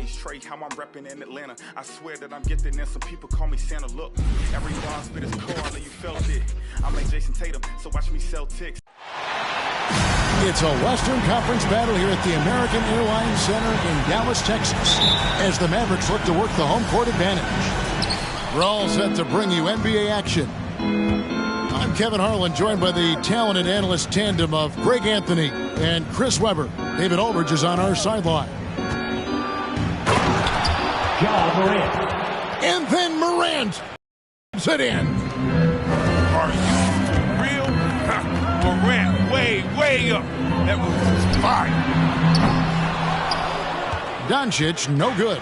ice tray, how I'm repping in Atlanta. I swear that I'm gifted and some people call me Santa. Look, every bar spit is cold, I know you felt it. I'm like Jason Tatum, so watch me sell ticks. It's a Western Conference battle here at the American Airlines Center in Dallas, Texas, as the Mavericks look to work the home court advantage. We're all set to bring you NBA action. I'm Kevin Harlan, joined by the talented analyst tandem of Greg Anthony and Chris Webber. David Aldridge is on our sideline. Ja Morant. And then Morant. Sit in. Are you real? Morant, way up. That was fire. Doncic, no good.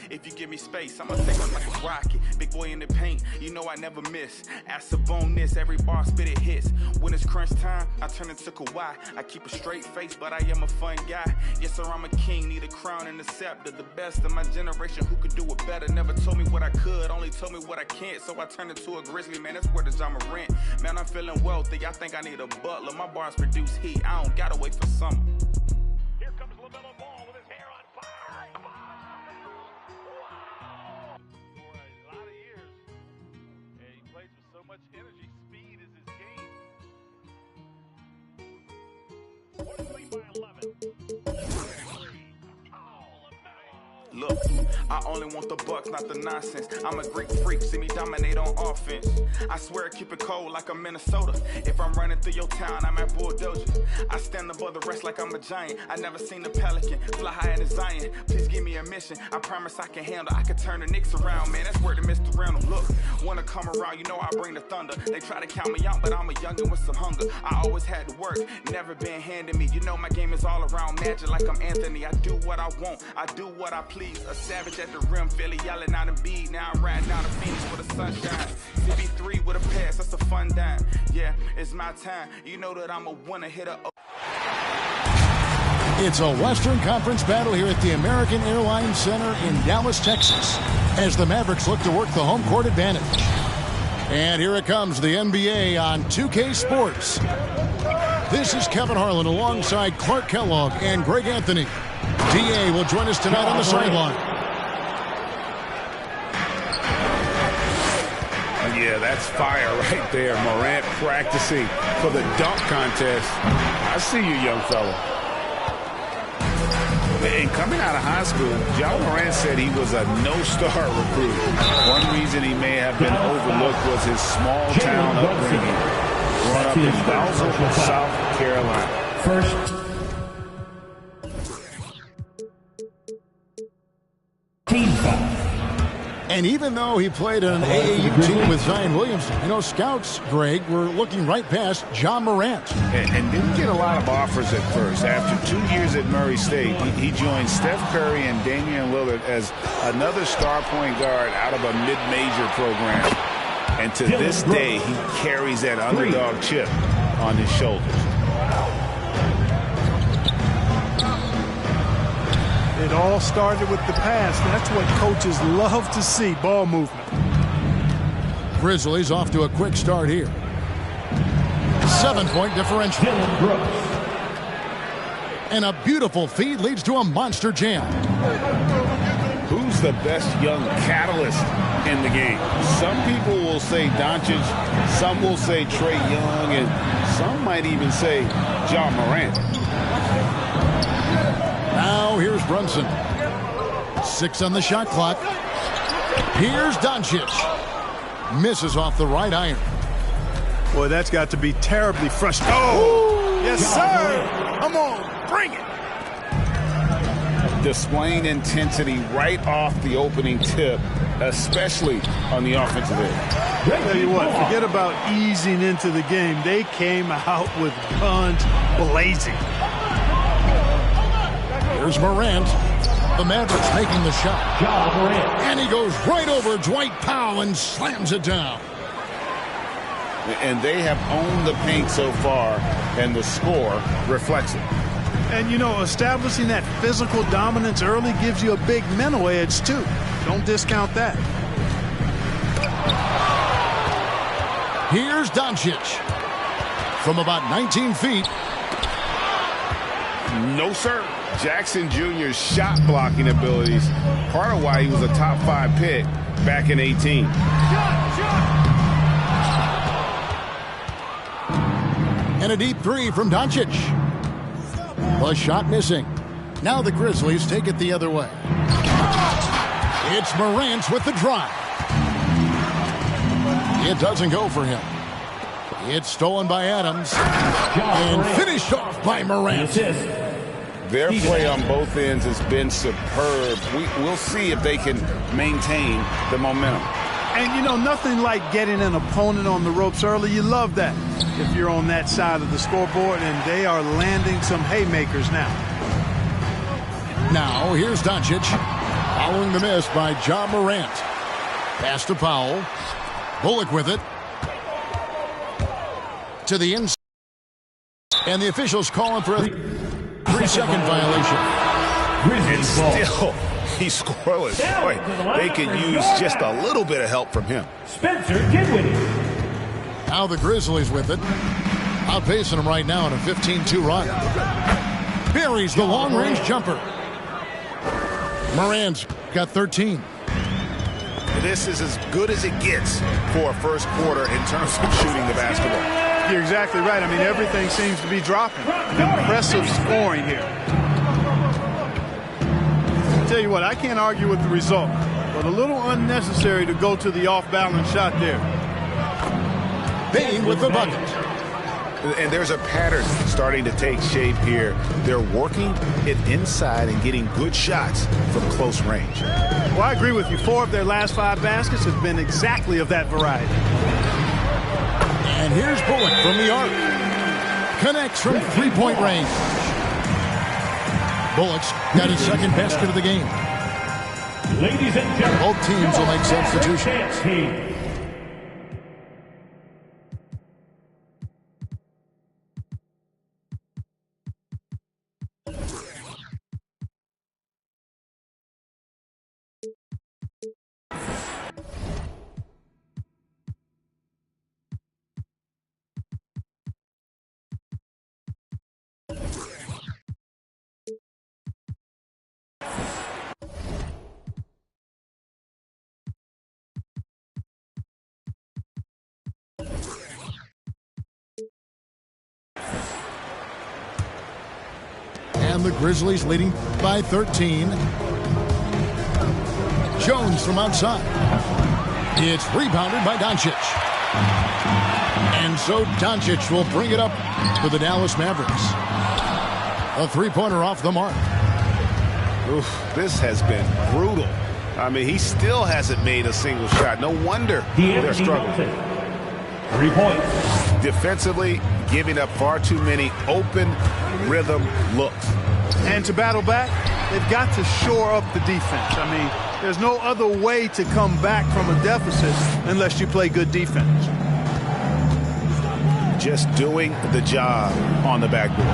If you give me space, I'ma take off like a rocket. Big boy in the paint, you know I never miss. Ask on this, every bar spit it hits. When it's crunch time, I turn into Kawhi. I keep a straight face, but I am a fun guy. Yes, sir, I'm a king, need a crown and a scepter. The best of my generation, who could do it better? Never told me what I could, only told me what I can't. So I turned into a grizzly, man, that's where the Ja Morant. Man, I'm feeling wealthy, I think I need a butler. My bars produce heat, I don't gotta wait for summer. Here comes LaMelo Ball with his hair on fire. For a lot of years, and he plays with so much energy. Speed is his game. 43 by 11. Look, I only want the bucks, not the nonsense. I'm a Greek freak, see me dominate on offense. I swear I keep it cold like I'm Minnesota. If I'm running through your town, I'm at Bulldozer. I stand above the rest like I'm a giant. I never seen a pelican fly high in the Zion. Please give me a mission, I promise I can handle. I can turn the Knicks around, man, that's where the Mr. Randall. Look, wanna come around, you know I bring the thunder. They try to count me out, but I'm a youngin' with some hunger. I always had to work, never been handed me. You know my game is all around magic like I'm Anthony. I do what I want, I do what I please. A savage at the rim, Philly yelling out and beat. Now I'm riding down to Phoenix with the sunshine. CB3 with a pass, that's a fun dime. Yeah, it's my time. You know that I'm a winner hitter. It's a Western Conference battle here at the American Airlines Center in Dallas, Texas, as the Mavericks look to work the home court advantage. And here it comes, the NBA on 2K Sports. This is Kevin Harlan alongside Clark Kellogg and Greg Anthony. DA will join us tonight on the sideline. Yeah, that's fire right there. Morant practicing for the dunk contest. I see you, young fella. And coming out of high school, Ja Morant said he was a no-star recruit. One reason he may have been overlooked was his small-town upbringing. Growing up in Brownsville, South Carolina. First. Team foul. And even though he played on an AAU team with Zion Williamson, you know, scouts, Greg, were looking right past Ja Morant. And didn't get a lot of offers at first. After 2 years at Murray State, he joined Steph Curry and Damian Lillard as another star point guard out of a mid-major program. And to this day, he carries that underdog chip on his shoulders. It all started with the pass. That's what coaches love to see, ball movement. Grizzlies off to a quick start here. 7-point differential. And a beautiful feed leads to a monster jam. Who's the best young catalyst in the game? Some people will say Doncic, some will say Trae Young, and some might even say Ja Morant. Now here's Brunson. 6 on the shot clock. Here's Doncic. Misses off the right iron. Boy, that's got to be terribly frustrating. Oh, yes, sir. Come on, bring it. Displaying intensity right off the opening tip, especially on the offensive end. Tell you what, forget about easing into the game. They came out with guns blazing. Here's Morant. The Mavericks making the shot. Ja Morant. And he goes right over Dwight Powell and slams it down. And they have owned the paint so far, and the score reflects it. And, you know, establishing that physical dominance early gives you a big mental edge, too. Don't discount that. Here's Doncic. From about 19 feet. No, sir. Jackson Jr.'s shot blocking abilities, part of why he was a top 5 pick back in 18. And a deep three from Doncic. The shot missing. Now the Grizzlies take it the other way. It's Morant with the drive. It doesn't go for him. It's stolen by Adams and finished off by Morant. Their play on both ends has been superb. We'll see if they can maintain the momentum. And, you know, nothing like getting an opponent on the ropes early. You love that if you're on that side of the scoreboard, and they are landing some haymakers now. Now, here's Doncic, following the miss by Ja Morant. Pass to Powell. Bullock with it. To the inside. And the officials calling for a 3-second violation. And still, he's scoreless. Boy, they could use just a little bit of help from him. Spencer Dinwiddie. Now the Grizzlies with it. Outpacing them right now in a 15-2 run. Buries the long-range jumper. Morant's got 13. This is as good as it gets for a first quarter in terms of shooting the basketball. You're exactly right. I mean, everything seems to be dropping. Impressive scoring here. I'll tell you what, I can't argue with the result, but a little unnecessary to go to the off-balance shot there. Bain with the bucket. And there's a pattern starting to take shape here. They're working it inside and getting good shots from close range. Well, I agree with you. 4 of their last 5 baskets have been exactly of that variety. And here's Bullock from the arc. Connects from 3-point range. Bullock's got his second basket of the game. Ladies and gentlemen, both teams will make substitutions. And the Grizzlies leading by 13. Jones from outside. It's rebounded by Doncic. And so Doncic will bring it up for the Dallas Mavericks. A 3-pointer off the mark. Oof, this has been brutal. I mean, he still hasn't made a single shot. No wonder they're struggling. 3 points. Defensively, giving up far too many open rhythm looks. And to battle back, they've got to shore up the defense. I mean, there's no other way to come back from a deficit unless you play good defense. Just doing the job on the backboard.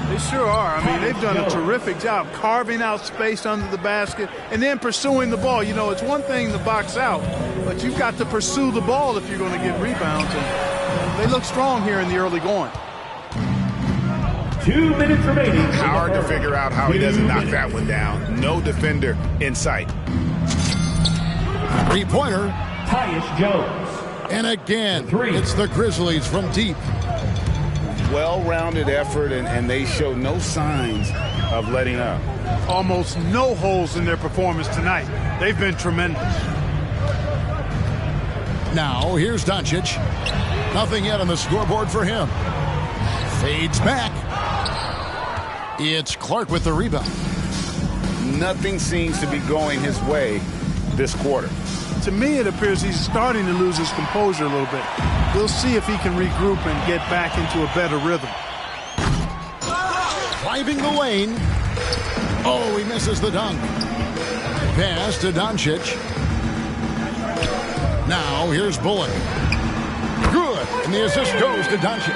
They sure are. I mean, they've done a terrific job carving out space under the basket and then pursuing the ball. You know, it's one thing to box out, but you've got to pursue the ball if you're going to get rebounds. And they look strong here in the early going. 2 minutes remaining. Hard to figure out how he doesn't knock that one down. No defender in sight. 3-pointer. Tyus Jones. And again, it's the Grizzlies from deep. Well-rounded effort, and they show no signs of letting up. Almost no holes in their performance tonight. They've been tremendous. Now, here's Doncic. Nothing yet on the scoreboard for him. Fades back. It's Clark with the rebound. Nothing seems to be going his way this quarter. To me, it appears he's starting to lose his composure a little bit. We'll see if he can regroup and get back into a better rhythm. Driving the lane. Oh, he misses the dunk. Pass to Doncic. Now, here's Bullock. Good. And the assist goes to Doncic.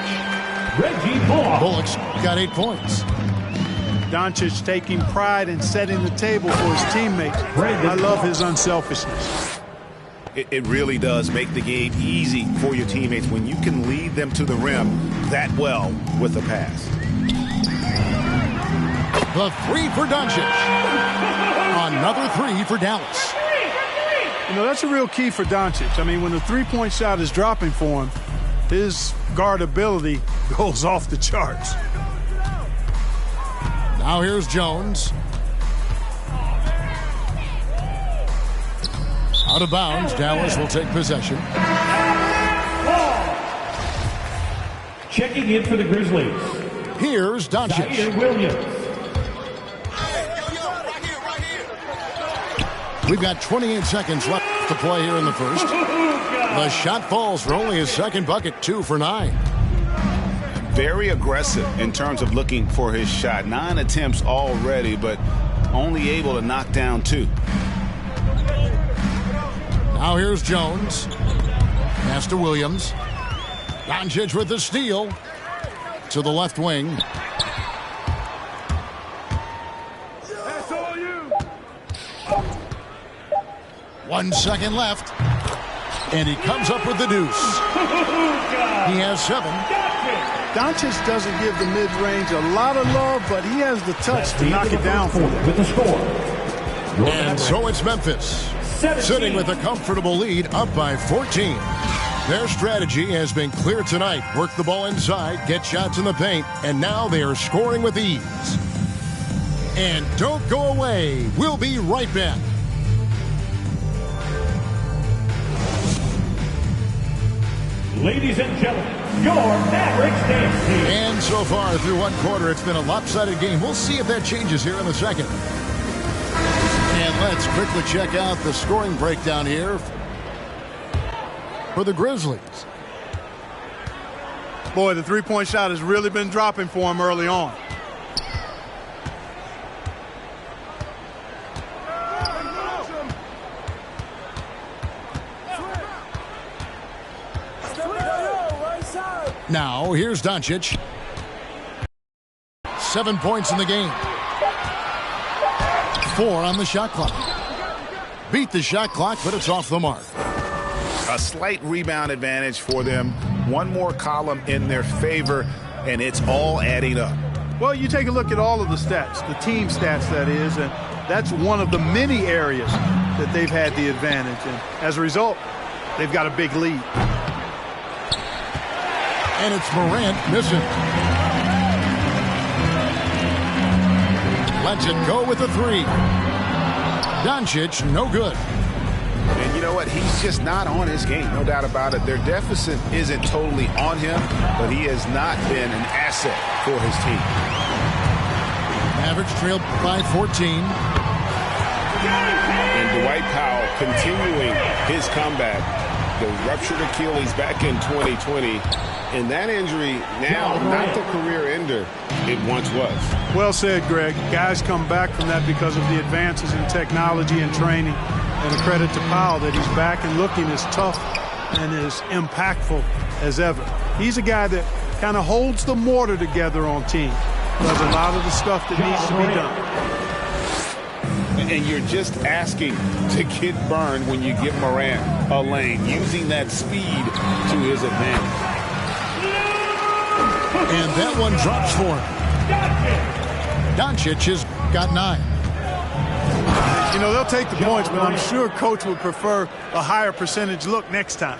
Reggie Bullock. Bullock's got 8 points. Doncic taking pride in setting the table for his teammates. I love his unselfishness. It really does make the game easy for your teammates when you can lead them to the rim that well with a pass. The three for Doncic. Another three for Dallas. You know, that's a real key for Doncic. I mean, when the three-point shot is dropping for him, his guard ability goes off the charts. Now here's Jones. Out of bounds, Dallas will take possession. Checking in for the Grizzlies, Here's Doncic. Zaire Williams. We've got 28 seconds left to play here in the first. The shot falls for only his second bucket, 2 for 9. Very aggressive in terms of looking for his shot. 9 attempts already, but only able to knock down 2. Now here's Jones. Pass to Williams. Doncic with the steal to the left wing. That's all you. 1 second left. And he comes up with the deuce. He has 7. Doncic doesn't give the mid-range a lot of love, but he has the touch to knock it down for them. With the score. And so it's Memphis, sitting with a comfortable lead, up by 14. Their strategy has been clear tonight. Work the ball inside, get shots in the paint, and now they are scoring with ease. And don't go away. We'll be right back. Ladies and gentlemen, your Mavericks dance team. And so far through one quarter, it's been a lopsided game. We'll see if that changes here in the second. And let's quickly check out the scoring breakdown here for the Grizzlies. Boy, the three-point shot has really been dropping for him early on. Now, here's Doncic. 7 points in the game. 4 on the shot clock. Beat the shot clock, but it's off the mark. A slight rebound advantage for them. One more column in their favor, and it's all adding up. Well, you take a look at all of the stats, the team stats, that is, and that's one of the many areas that they've had the advantage. And as a result, they've got a big lead. And it's Morant missing. Lets it go with a 3. Doncic, no good. And you know what? He's just not on his game, no doubt about it. Their deficit isn't totally on him, but he has not been an asset for his team. Mavericks trailed by 14. And Dwight Powell continuing his comeback. The ruptured Achilles back in 2020. And that injury now, not the career ender it once was. Well said, Greg. Guys come back from that because of the advances in technology and training. And a credit to Powell that he's back and looking as tough and as impactful as ever. He's a guy that kind of holds the mortar together on team. Does a lot of the stuff that needs to be done. And you're just asking to get burned when you give Morant a lane, using that speed to his advantage. And that one drops for him. Doncic has got 9. You know, they'll take the points, but I'm sure Coach would prefer a higher percentage look next time.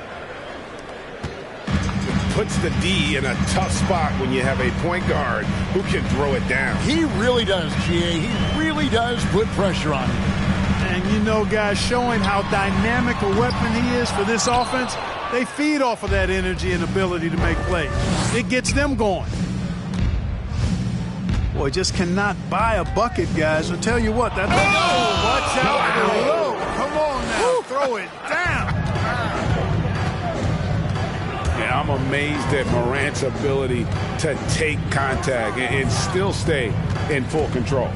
Puts the D in a tough spot when you have a point guard who can throw it down. He really does, GA. He really does put pressure on him. And you know, guys, showing how dynamic a weapon he is for this offense, they feed off of that energy and ability to make plays. It gets them going. Boy, just cannot buy a bucket, guys. I'll tell you what, that's... Oh, watch out for the low. Come on now, throw it down. And I'm amazed at Morant's ability to take contact and still stay in full control.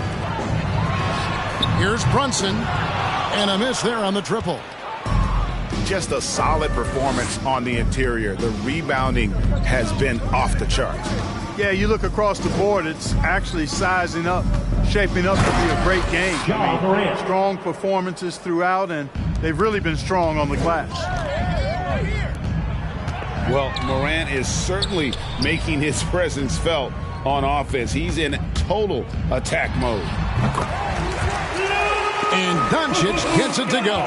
Here's Brunson, and a miss there on the triple. Just a solid performance on the interior. The rebounding has been off the charts. Yeah, you look across the board, it's actually sizing up, shaping up to be a great game. I mean, strong performances throughout, and they've really been strong on the glass. Well, Morant is certainly making his presence felt on offense. He's in total attack mode. And Doncic gets it to go.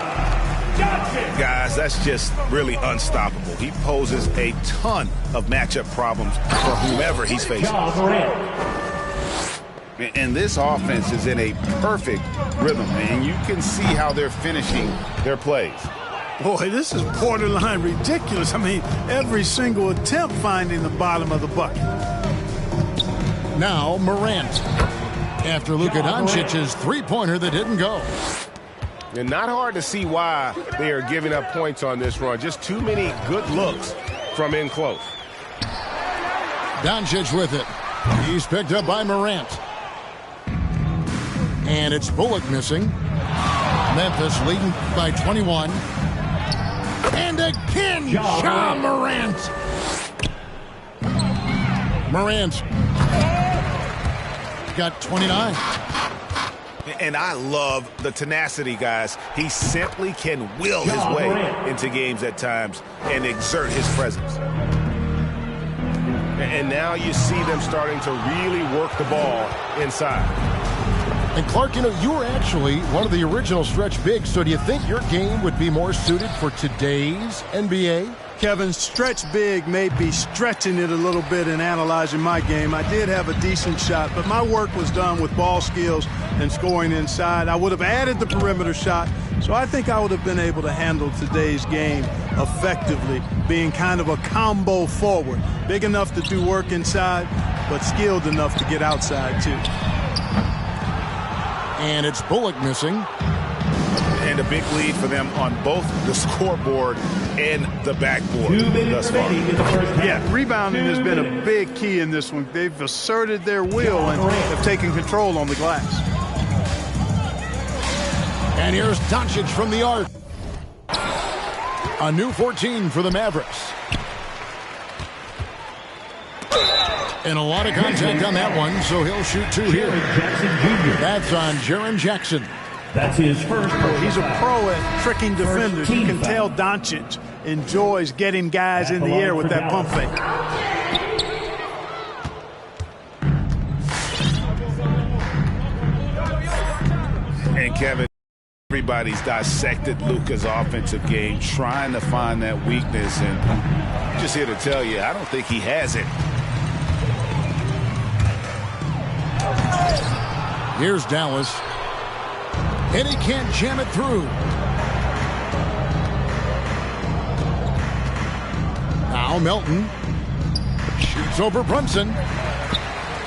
Guys, that's just really unstoppable. He poses a ton of matchup problems for whomever he's facing. And this offense is in a perfect rhythm, and you can see how they're finishing their plays. Boy, this is borderline ridiculous. I mean, every single attempt finding the bottom of the bucket. Now Morant. After Luka Doncic's three-pointer that didn't go. And not hard to see why they are giving up points on this run. Just too many good looks from in close. Doncic with it. He's picked up by Morant. And it's Bullock missing. Memphis leading by 21. And again, Ja Morant. Morant got 29. And I love the tenacity, guys. He simply can will his way into games at times and exert his presence. And now you see them starting to really work the ball inside. And Clark, you know, you were actually one of the original stretch bigs, so do you think your game would be more suited for today's NBA? Kevin, stretch big may be stretching it a little bit in analyzing my game. I did have a decent shot, but my work was done with ball skills and scoring inside. I would have added the perimeter shot, so I think I would have been able to handle today's game effectively, being kind of a combo forward. Big enough to do work inside, but skilled enough to get outside, too. And it's Bullock missing. And a big lead for them on both the scoreboard and the backboard thus far. Yeah, rebounding has been a big key in this one. They've asserted their will and have taken control on the glass. And here's Doncic from the arc. A new 14 for the Mavericks. And a lot of contact on that one, so he'll shoot two here. That's on Jaren Jackson. That's his first. He's a pro at tricking defenders. You can tell Doncic enjoys getting guys in the air with that pump fake. And Kevin, everybody's dissected Luka's offensive game, trying to find that weakness. And I'm just here to tell you, I don't think he has it. Here's Dallas. And he can't jam it through. Now Melton shoots over Brunson.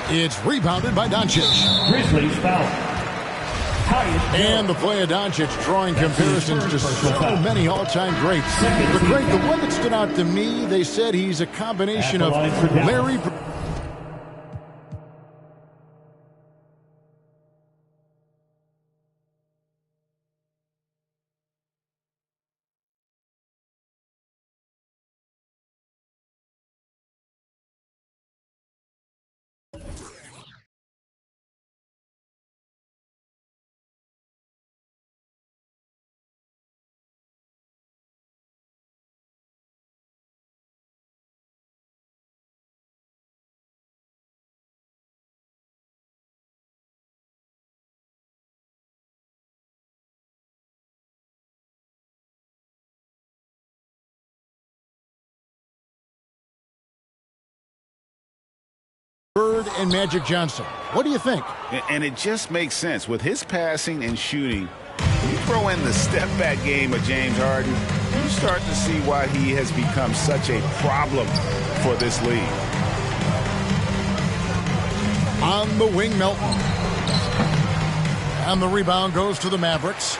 It's rebounded by Doncic. Grizzlies foul. And the play of Doncic drawing comparisons to so many all-time greats. But Greg, the one that stood out to me, they said he's a combination of Larry... Bird and Magic Johnson. What do you think? And it just makes sense. With his passing and shooting, you throw in the step-back game of James Harden, you start to see why he has become such a problem for this league. On the wing, Melton. And the rebound goes to the Mavericks.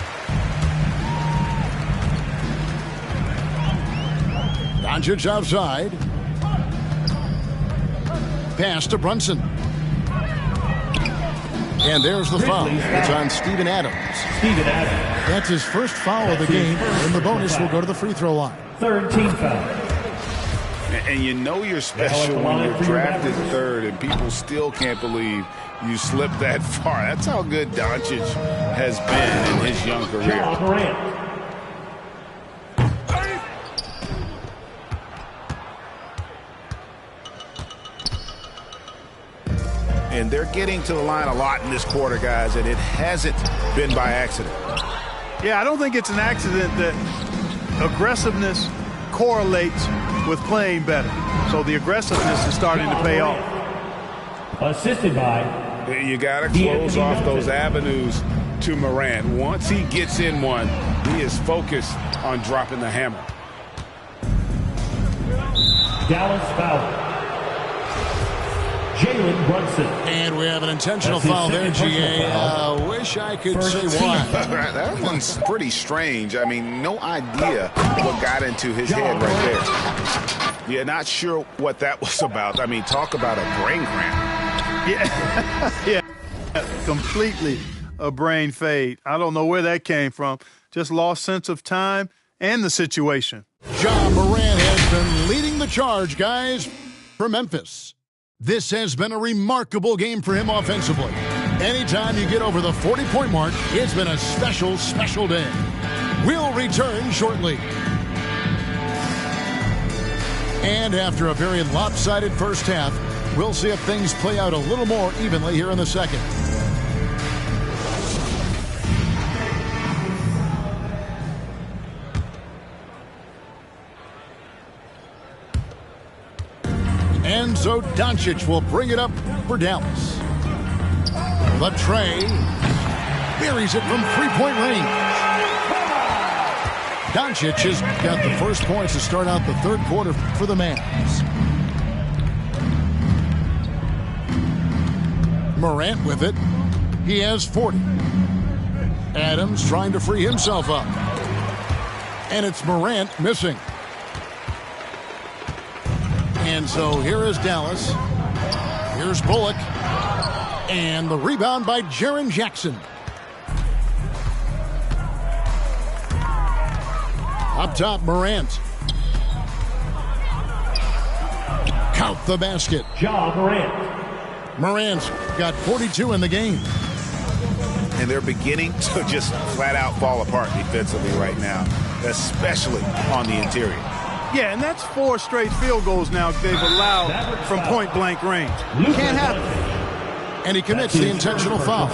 Doncic outside. Pass to Brunson. And there's the foul. It's on Steven Adams. That's his first foul of the game, and the bonus will go to the free throw line. Third team foul. And you know you're special when you're drafted third and people still can't believe you slipped that far. That's how good Doncic has been in his young career. And they're getting to the line a lot in this quarter, guys, and it hasn't been by accident. Yeah, I don't think it's an accident that aggressiveness correlates with playing better. So the aggressiveness is starting to pay off. Assisted by... You got to close off those avenues to Morant. Once he gets in one, he is focused on dropping the hammer. Dallas foul. Jalen Brunson. And we have an intentional foul there, GA. Wish I could say why. That one's pretty strange. I mean, no idea what got into his head right there. Yeah, not sure what that was about. I mean, talk about a brain cramp. Yeah, completely a brain fade. I don't know where that came from. Just lost sense of time and the situation. Ja Morant has been leading the charge, guys, for Memphis. This has been a remarkable game for him offensively. Anytime you get over the 40-point mark, it's been a special, special day. We'll return shortly. And after a very lopsided first half, we'll see if things play out a little more evenly here in the second. And so Doncic will bring it up for Dallas. The tray buries it from three-point range. Doncic has got the first points to start out the third quarter for the Mavs. Morant with it. He has 40. Adams trying to free himself up. And it's Morant missing. And so here is Dallas. Here's Bullock. And the rebound by Jaren Jackson. Up top, Morant. Count the basket. Ja Morant. Morant's got 42 in the game. And they're beginning to just flat out fall apart defensively right now, especially on the interior. Yeah, and that's 4 straight field goals now they've allowed from point-blank range. Can't happen. And he commits the intentional foul.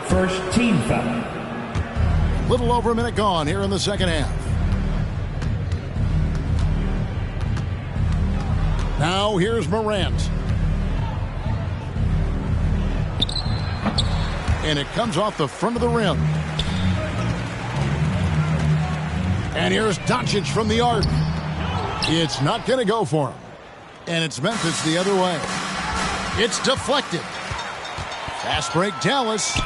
First team foul. Little over a minute gone here in the second half. Now here's Morant. And it comes off the front of the rim. And here's Doncic from the arc. It's not going to go for him. And it's Memphis the other way. It's deflected. Fast break Dallas.